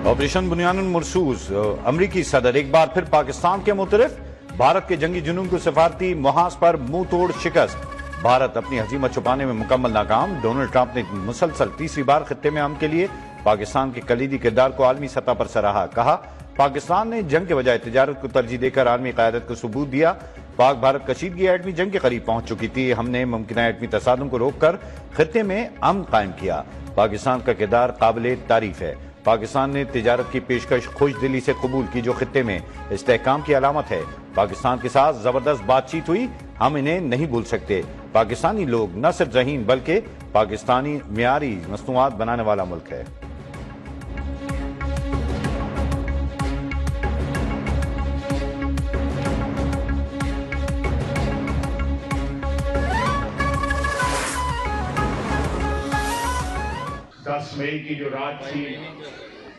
Operation بنیان مرصوص امریکی صدر ایک بار پھر پاکستان کے مترف، بھارت کے جنگی جنون کو سفارتی محاذ پر منہ توڑ شکست، بھارت اپنی ہزیمت چھپانے میں مکمل ناکام، ڈونلڈ ٹرمپ نے مسلسل تیسری بار خطے میں امن کے لیے پاکستان کے کلیدی کردار کو عالمی سطح پر سراہا، کہا پاکستان نے جنگ کے بجائے تجارت کو ترجیح دے کر عالمی قیادت کو ثبوت دیا، پاک بھارت کشیدگی ایٹمی جنگ کے قریب پہنچ چکی تھی، ہم نے ممکنہ ایٹمی تصادم کو روک کر خطے میں امن قائم کیا، پاکستان کا کردار قابل تعریف ہے، پاکستان نے تجارت کی پیشکش خوش دلی سے قبول کی جو خطے میں استحکام کی علامت ہے، پاکستان کے ساتھ زبردست بات چیت ہوئی، ہم انہیں نہیں بھول سکتے، پاکستانی لوگ نہ صرف ذہین بلکہ پاکستانی معیاری مصنوعات بنانے والا ملک ہے۔ مئی کی جو رات تھی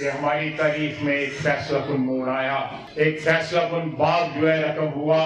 یہ ہماری تاریخ میں ایک فیصلہ کن موڑ آیا، ایک فیصلہ کن باب جو ہے رقم ہوا،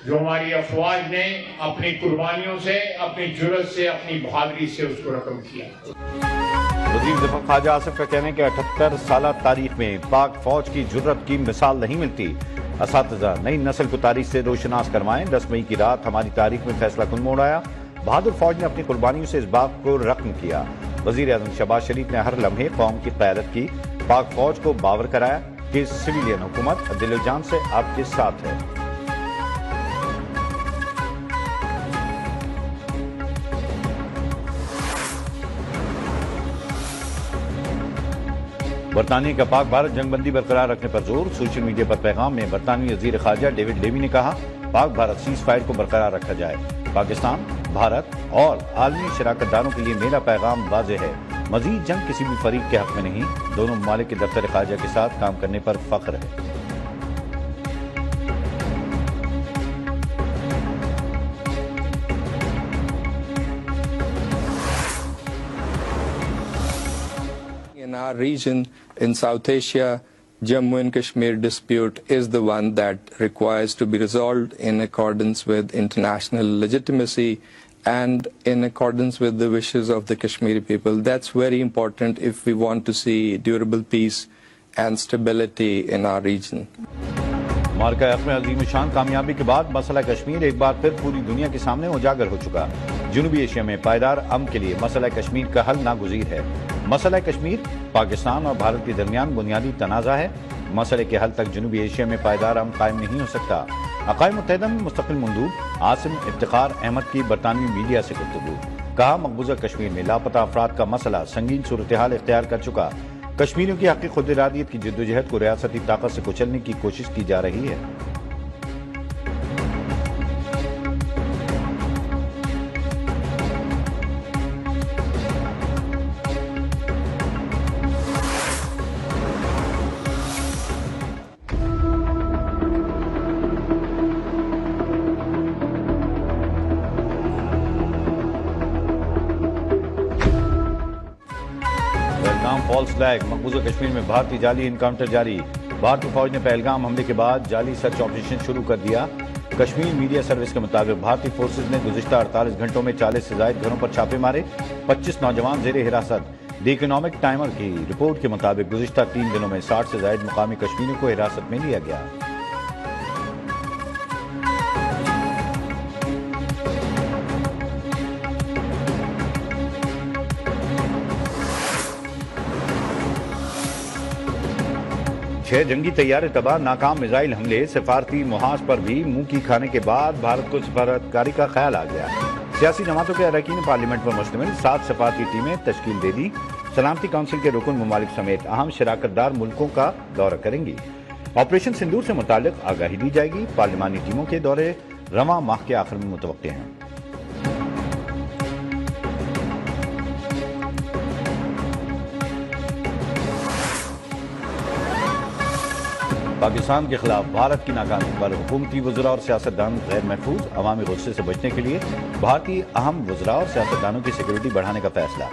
جو ہماری افواج نے اپنی قربانیوں سے، اپنی جرأت سے، اپنی بہادری سے اس کو رقم کیا۔ وزیر دفاع خواجہ آصف کا کہنا ہے کہ 78 سالہ تاریخ میں پاک فوج کی جرأت کی مثال نہیں ملتی، اساتذہ نئی نسل کو تاریخ سے روشناس کروائیں، 10 مئی کی رات ہماری تاریخ میں فیصلہ کن موڑ آیا، بہادر فوج نے اپنی قربانیوں سے اس باب کو رقم کیا، وزیر اعظم شہباز شریف نے ہر لمحے قوم کی قیادت کی، پاک فوج کو باور کرایا کہ سویلین حکومت دل و جان سے آپ کے ساتھ ہے۔ برطانیہ کا پاک بھارت جنگ بندی برقرار رکھنے پر زور، سوشل میڈیا پر پیغام میں برطانوی وزیر خارجہ ڈیوڈ لیوی نے کہا پاک بھارت سیز فائر کو برقرار رکھا جائے، پاکستان، بھارت اور عالمی شراکت داروں کے لیے میرا پیغام واضح ہے، مزید جنگ کسی بھی فریق کے حق میں نہیں، دونوں ممالک کے دفتر خارجہ کے ساتھ کام کرنے پر فخر ہے۔ In our region, in South Asia, Jammu and Kashmir dispute is the one that requires to be resolved in accordance with international legitimacy and in accordance with the wishes of the Kashmiri people. That's very important if we want to see durable peace and stability in our region. معرکہ عقب عظیم شان کامیابی کے بعد مسئلہ کشمیر ایک بار پھر پوری دنیا کے سامنے اجاگر ہو چکا، جنوبی ایشیا میں پائیدار امن کے لیے مسئلہ کشمیر کا حل ناگزیر ہے، مسئلہ کشمیر پاکستان اور بھارت کے درمیان بنیادی تنازع ہے، مسئلے کے حل تک جنوبی ایشیا میں پائیدار امن قائم نہیں ہو سکتا، اقوام متحدہ میں مستقل مندوب عاصم افتخار احمد کی برطانوی میڈیا سے گفتگو، کہا مقبوضہ کشمیر میں لاپتہ افراد کا مسئلہ سنگین صورتحال اختیار کر چکا، کشمیریوں کی حقیقی خود ارادیت کی جدوجہد کو ریاستی طاقت سے کچلنے کی کوشش کی جا رہی ہے۔ پہلگام فالس فلیگ، مقبوضہ کشمیر میں بھارتی جعلی انکاؤنٹر جاری، بھارتی فوج نے پہلگام حملے کے بعد جعلی سرچ آپریشن شروع کر دیا، کشمیر میڈیا سروس کے مطابق بھارتی فورسز نے گزشتہ 48 گھنٹوں میں 40 سے زائد گھروں پر چھاپے مارے، 25 نوجوان زیر حراست، دی اکنامک ٹائمر کی رپورٹ کے مطابق گزشتہ 3 دنوں میں 60 سے زائد مقامی کشمیریوں کو حراست میں لیا گیا۔ چھ جنگی طیارے تباہ، ناکام میزائل حملے، سفارتی محاذ پر بھی منہ کی کھانے کے بعد بھارت کو سفارتکاری کا خیال آ گیا، سیاسی جماعتوں کے اراکین پارلیمنٹ پر مشتمل 7 سفارتی ٹیمیں تشکیل دے دی، سلامتی کونسل کے رکن ممالک سمیت اہم شراکت دار ملکوں کا دورہ کریں گی، آپریشن سندور سے متعلق آگاہی دی جائے گی، پارلیمانی ٹیموں کے دورے رواں ماہ کے آخر میں متوقع ہیں۔ پاکستان کے خلاف بھارت کی ناکامی پر حکومتی وزراء اور سیاستدان غیر محفوظ، عوامی غصے سے بچنے کے لیے بھارتی اہم وزراء اور سیاستدانوں کی سیکیورٹی بڑھانے کا فیصلہ،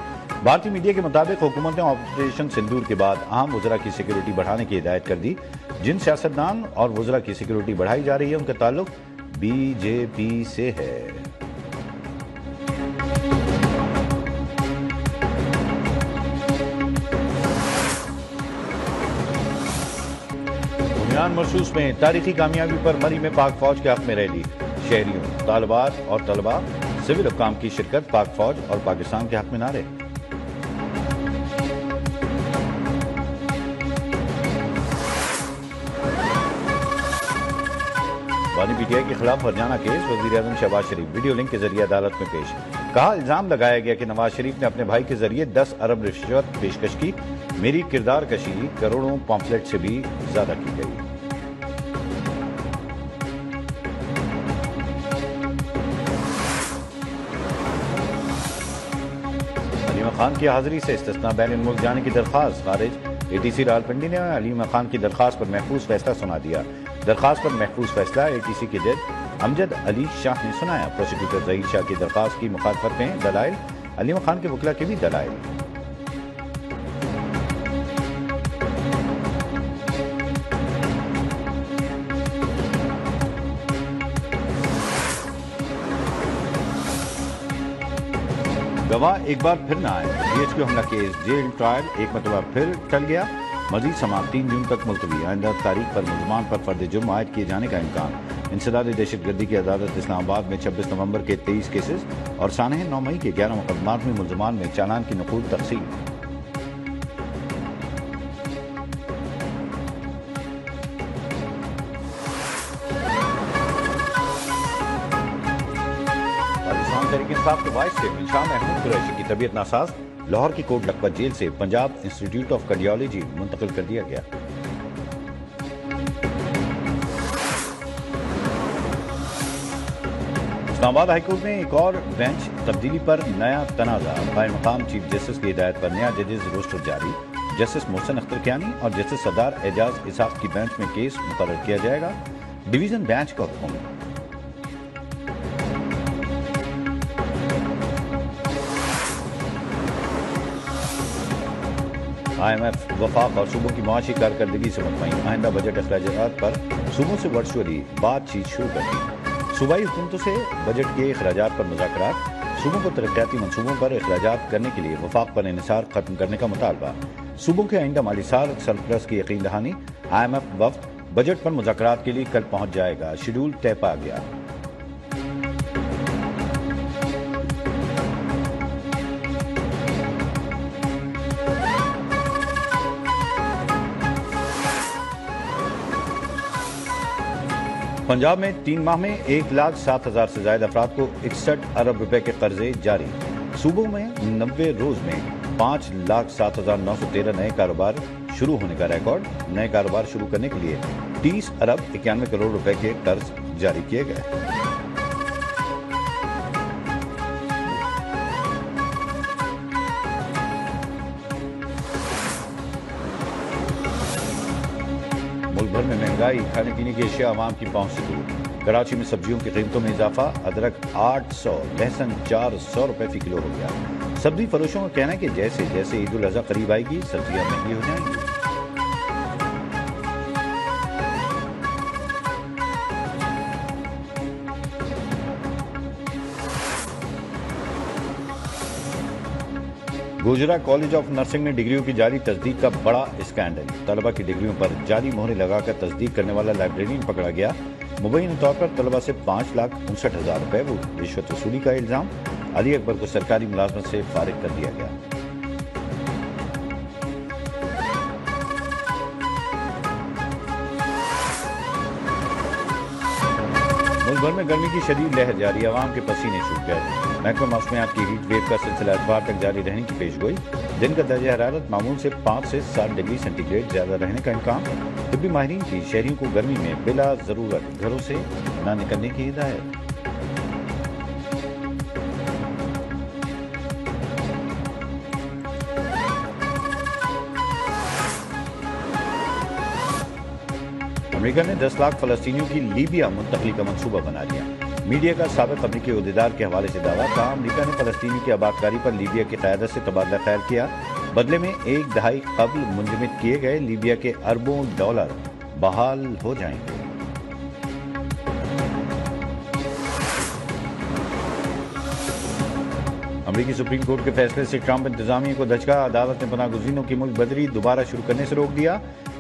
بھارتی میڈیا کے مطابق حکومت نے آپریشن سندور کے بعد اہم وزراء کی سیکیورٹی بڑھانے کی ہدایت کر دی، جن سیاستدان اور وزراء کی سیکیورٹی بڑھائی جا رہی ہے ان کا تعلق بی جے پی سے ہے۔ ایران مرسوس میں تاریخی کامیابی پر مری میں پاک فوج کے حق میں ریلی، شہریوں، طالبات اور طلباء، سول حکام کی شرکت، پاک فوج اور پاکستان کے حق میں نعرے۔ بانی پی ٹی آئی کے خلاف فرجانہ کیس، وزیر اعظم شہباز شریف ویڈیو لنک کے ذریعے عدالت میں پیش۔ کہا الزام لگایا گیا کہ نواز شریف نے اپنے بھائی کے ذریعے 10 ارب رشوت پیشکش کی، میری کردار کشی کروڑوں پامفلٹ سے بھی زیادہ کی گئی۔ علیمہ خان کی حاضری سے استثناء بین الملک جانے کی درخواست خارج۔ اے ٹی سی راولپنڈی نے علیمہ خان کی درخواست پر محفوظ فیصلہ سنا دیا۔ درخواست پر محفوظ فیصلہ اے ٹی سی کے جج امجد علی شاہ نے سنایا۔ پروسیکیوٹر ظہیر شاہ کی درخواست کی مخالفت میں دلائل، علیمہ خان کے وکلا کے بھی دلائل۔ گواہ ایک بار پھر نہ آئے، ڈی ایچ کیو حملہ کیس جیل ٹرائل ایک مرتبہ پھر ٹل گیا۔ مزید سماعت 3 جون تک ملتوی، آئندہ تاریخ پر ملزمان پر فرد جرم عائد کیے جانے کا امکان۔ انسداد دہشت گردی کی عدالت اسلام آباد میں 26 نومبر کے 23 کیسز اور سانحہ 9 مئی کے 11 مقدمات میں ملزمان میں چالان کی نقود تقسیم۔ پاکستان تحریک انصاف کے وائس چیئرمین شاہ محمود قریشی کی طبیعت ناساز، لاہور کی کوٹ لکھپت جیل سے پنجاب انسٹیٹیوٹ آف کارڈیالوجی منتقل کر دیا گیا۔ اسلام آباد ہائی کورٹ میں ایک اور بینچ تبدیلی پر نیا تنازع، قائم مقام چیف جسٹس کی ہدایت پر نیا ججز روسٹر جاری۔ جسٹس محسن اختر کیانی اور جسٹس سردار اعجاز اسحاق کی بینچ میں کیس مقرر کیا جائے گا۔ ڈویژن بینچ کا حکم۔ آئی ایم ایف وفاق اور صوبوں کی معاشی کارکردگی سے مطمئن، آئندہ بجٹ اخراجات پر صوبوں سے ورچوئلی بات چیت شروع کر دی۔ صوبائی حکومتوں سے بجٹ کے اخراجات پر مذاکرات، صوبوں کو ترقیاتی منصوبوں پر اخراجات کرنے کے لیے وفاق پر انحصار ختم کرنے کا مطالبہ، صوبوں کے آئندہ مالی سال سرپلس کی یقین دہانی۔ آئی ایم ایف وفد بجٹ پر مذاکرات کے لیے کل پہنچ جائے گا، شیڈول طے پا گیا۔ پنجاب میں 3 ماہ میں 1,07,000 سے زائد افراد کو 61 ارب روپے کے قرضے جاری۔ صوبوں میں 90 روز میں 5,07,913 نئے کاروبار شروع ہونے کا ریکارڈ۔ نئے کاروبار شروع کرنے کے لیے 30 ارب 91 کروڑ روپے کے قرض جاری کیے گئے۔ ملک بھر میں مہنگائی، کھانے پینے کی اشیاء عوام کی پہنچ سے دور۔ کراچی میں سبزیوں کی قیمتوں میں اضافہ، ادرک 800، لہسن 400 روپے فی کلو ہو گیا۔ سبزی فروشوں کا کہنا ہے کہ جیسے جیسے عید الاضحیٰ قریب آئے گی، سبزیاں مہنگی ہو جائیں گی۔ گوجرا کالج آف نرسنگ میں ڈگریوں کی جعلی تصدیق کا بڑا اسکینڈل، طلبہ کی ڈگریوں پر جعلی مہریں لگا کر تصدیق کرنے والا لائبریرین پکڑا گیا۔ مبینہ طور پر طلبہ سے 5,59,000 روپے رشوت وصولی کا الزام، علی اکبر کو سرکاری ملازمت سے فارغ کر دیا گیا۔ ملک بھر میں گرمی کی شدید لہر جاری، عوام کے پسینے چھوٹ گئے۔ محکمہ موسمیات کی ہیٹ ویو کا سلسلہ اتوار تک جاری رہنے کی پیش گوئی۔ دن کا درجہ حرارت معمول سے 5 سے 7 ڈگری سینٹی گریڈ زیادہ رہنے کا امکان۔ طبی ماہرین کی شہریوں کو گرمی میں بلا ضرورت گھروں سے نہ نکلنے کی ہدایت۔ امریکہ نے 10 لاکھ فلسطینیوں کی لیبیا منتقلی کا منصوبہ بنا لیا۔ میڈیا کا سابق امریکی عہدیدار کے حوالے سے دعویٰ، کہا امریکہ نے فلسطینی کی آبادکاری پر لیبیا کی قیادت سے تبادلہ خیال کیا، بدلے میں 1 دہائی قبل منجمد کیے گئے لیبیا کے اربوں ڈالر بحال ہو جائیں گے۔ امریکی سپریم کورٹ کے فیصلے سے ٹرمپ انتظامیہ کو دھچکا، عدالت نے پناہ گزینوں کی ملک بدری دوبارہ شروع کرنے سے روک دیا۔